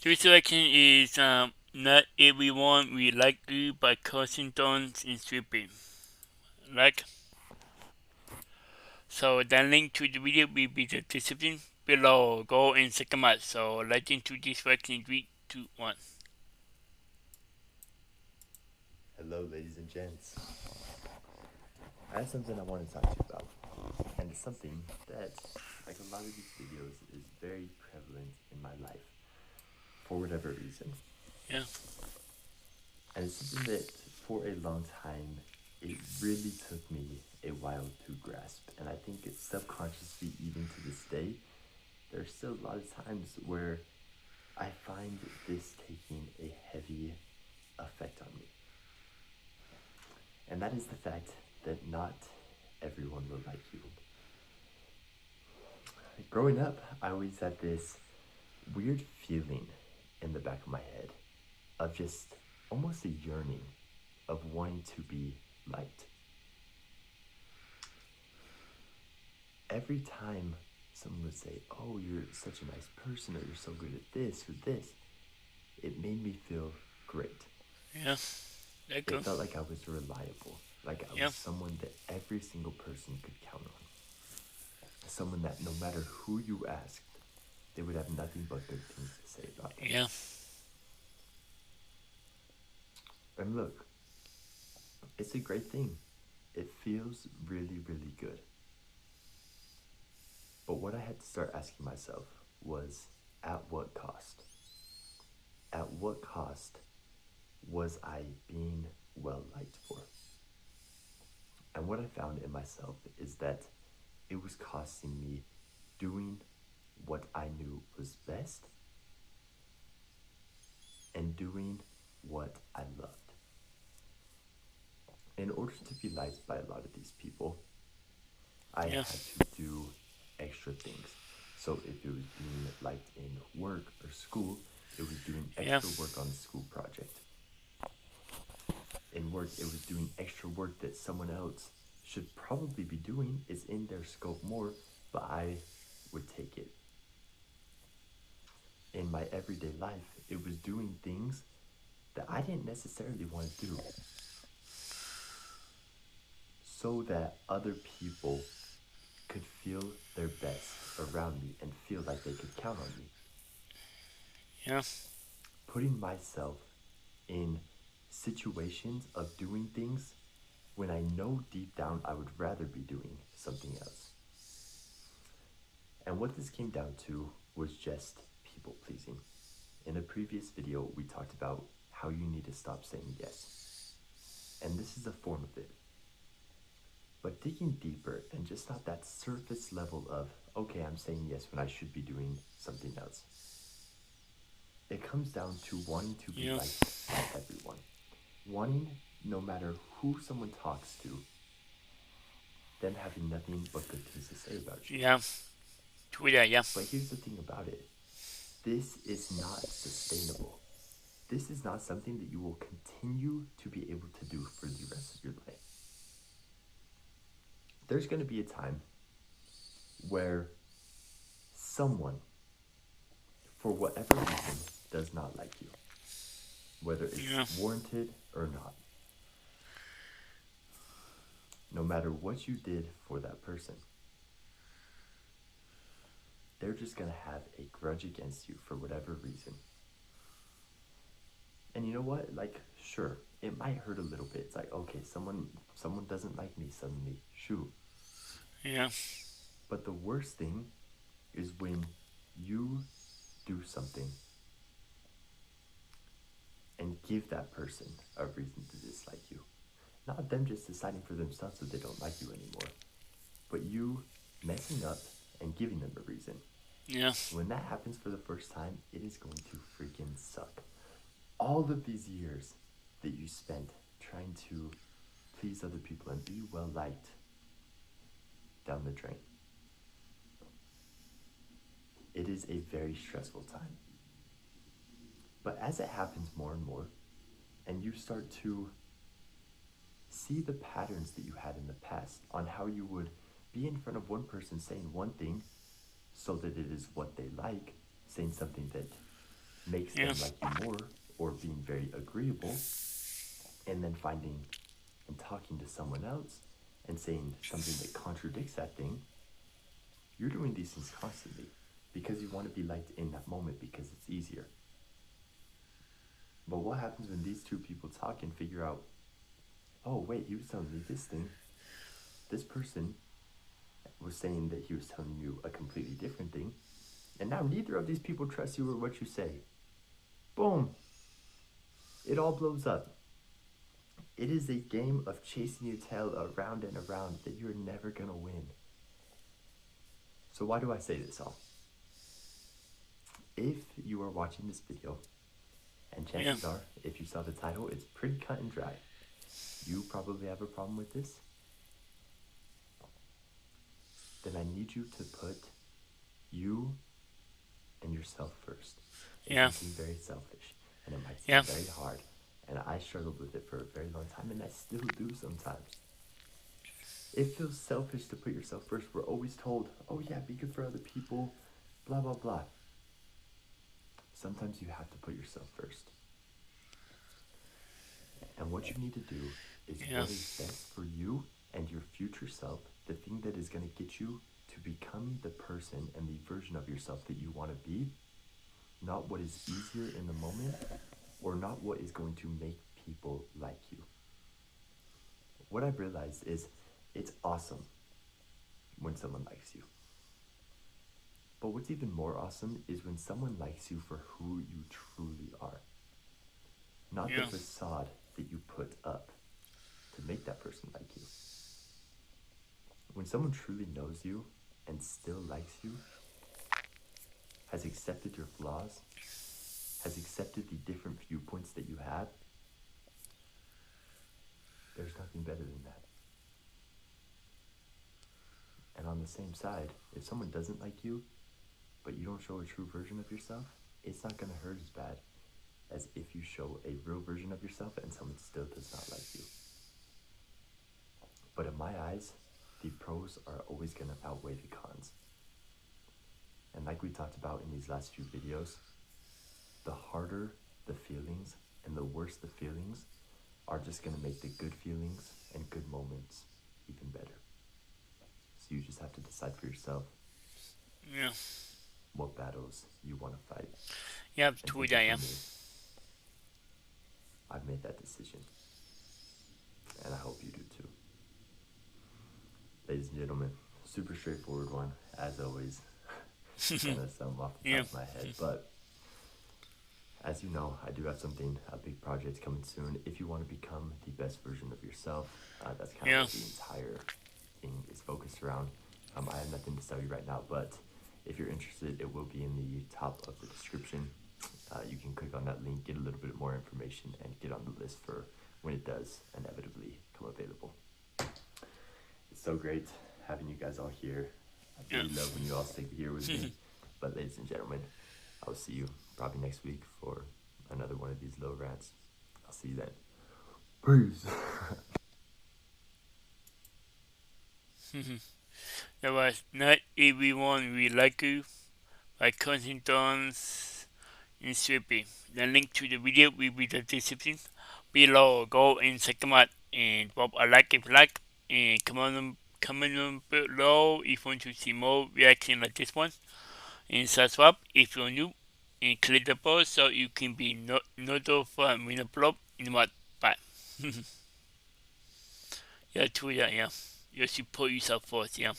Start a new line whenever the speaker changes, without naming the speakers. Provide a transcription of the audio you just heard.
Three selection is not everyone will like you by causing thorns and stripping. Like so the link to the video will be the description below. Go and check them out. So let's into this selection 3, 2, 1.
Hello, ladies and gents. I have something I want to talk to you about, and it's something that, like a lot of these videos, is very prevalent in my life for whatever reason.
Yeah.
And it's something that, for a long time, it really took me a while to grasp. And I think it's subconsciously, even to this day, there's still a lot of times where I find this taking a heavy effect on me. And that is the fact that not everyone will like you. Growing up, I always had this weird feeling in the back of my head of just almost a yearning of wanting to be liked. Every time someone would say, "Oh, you're such a nice person," or "You're so good at this or this," it made me feel great.
Yeah. That
It
good.
felt like I was reliable, like I
Yeah.
was someone that every single person could count on. Someone that no matter who you asked, they would have nothing but good things to say about them.
Yeah.
And look, it's a great thing. It feels really, really good. But what I had to start asking myself was, at what cost? At what cost was I being well liked for? And what I found in myself is that it was costing me doing what I knew was best and doing what I loved. In order to be liked by a lot of these people, I
Yeah.
had to do extra things. So if it was being liked in work or school, it was doing
Yeah.
extra work on a school project. In work, it was doing extra work that someone else should probably be doing, is in their scope more, but I would take it. In my everyday life, it was doing things that I didn't necessarily want to do so that other people could feel their best around me and feel like they could count on me.
Yeah.
Putting myself in situations of doing things when I know deep down I would rather be doing something else. And what this came down to was just people pleasing. In a previous video, we talked about how you need to stop saying yes. And this is a form of it. But digging deeper and just not that surface level of, okay, I'm saying yes when I should be doing something else. It comes down to wanting to be
Yeah.
liked by everyone. Wanting, no matter who someone talks to, them having nothing but good things to say about you.
Yeah. Twitter. Yeah.
But here's the thing about it, this is not sustainable. This is not something that you will continue to be able to do for the rest of your life. There's going to be a time where someone, for whatever reason, does not like you, whether it's
Yeah.
warranted or not. No matter what you did for that person, they're just going to have a grudge against you for whatever reason. And you know what? Like, sure, it might hurt a little bit. It's like, okay, someone doesn't like me suddenly. Shoot.
Yeah.
But the worst thing is when you do something and give that person a reason to dislike you. Not them just deciding for themselves that they don't like you anymore, but you messing up and giving them a reason.
Yeah.
When that happens for the first time, it is going to freaking suck. All of these years that you spent trying to please other people and be well liked down the drain. It is a very stressful time. But as it happens more and more, and you start to see the patterns that you had in the past on how you would be in front of one person saying one thing so that it is what they like, saying something that makes
Yeah.
them like you more, or being very agreeable, and then finding and talking to someone else and saying something that contradicts that thing, you're doing these things constantly because you want to be liked in that moment because it's easier. But what happens when these two people talk and figure out, oh, wait, he was telling me this thing. This person was saying that he was telling you a completely different thing. And now neither of these people trust you or what you say. Boom. It all blows up. It is a game of chasing your tail around and around that you're never going to win. So why do I say this all? If you are watching this video, and
Yeah.
chances are, if you saw the title, it's pretty cut and dry. You probably have a problem with this. Then I need you to put you and yourself first. It
Yeah.
can seem very selfish, and it might seem
Yeah.
very hard. And I struggled with it for a very long time, and I still do sometimes. It feels selfish to put yourself first. We're always told, oh yeah, be good for other people, blah, blah, blah. Sometimes you have to put yourself first. And what you need to do is
Yeah.
what is best for you and your future self, the thing that is going to get you to become the person and the version of yourself that you want to be, not what is easier in the moment or not what is going to make people like you. What I've realized is it's awesome when someone likes you. But what's even more awesome is when someone likes you for who you truly are, not the
Yeah.
facade that you put up to make that person like you. When someone truly knows you and still likes you, has accepted your flaws, has accepted the different viewpoints that you have, there's nothing better than that. And on the same side, if someone doesn't like you, but you don't show a true version of yourself, it's not going to hurt as bad as if you show a real version of yourself and someone still does not like you. But in my eyes, the pros are always going to outweigh the cons. And like we talked about in these last few videos, the harder the feelings and the worse the feelings are just going to make the good feelings and good moments even better. So you just have to decide for yourself
Yeah.
what battles you want to fight
Yeah.
and
Tweet
take it
I am.
from there. I've made that decision, and I hope you do too. Ladies and gentlemen, super straightforward one, as always. Kind of some off the
Yeah.
top of my head, but as you know, I do have something, a big project coming soon. If you want to become the best version of yourself, that's kind of
Yeah.
what the entire thing is focused around. I have nothing to tell you right now, but if you're interested, it will be in the top of the description. You can click on that link, get a little bit more information, and get on the list for when it does inevitably come available. It's so great having you guys all here. I really love when you all stick here with me. But ladies and gentlemen, I'll see you probably next week for another one of these low rants. I'll see you then. Peace.
That was Not Everyone Will Like You by Constance and Sweepy. The link to the video will be the description below. Go and check them out and drop a like if you like, and comment on below if you want to see more reaction like this one, and subscribe if you're new, and click the bell so you can be notified when I upload in what. Bye. Yeah, Twitter, yeah. You support yourself first, yeah.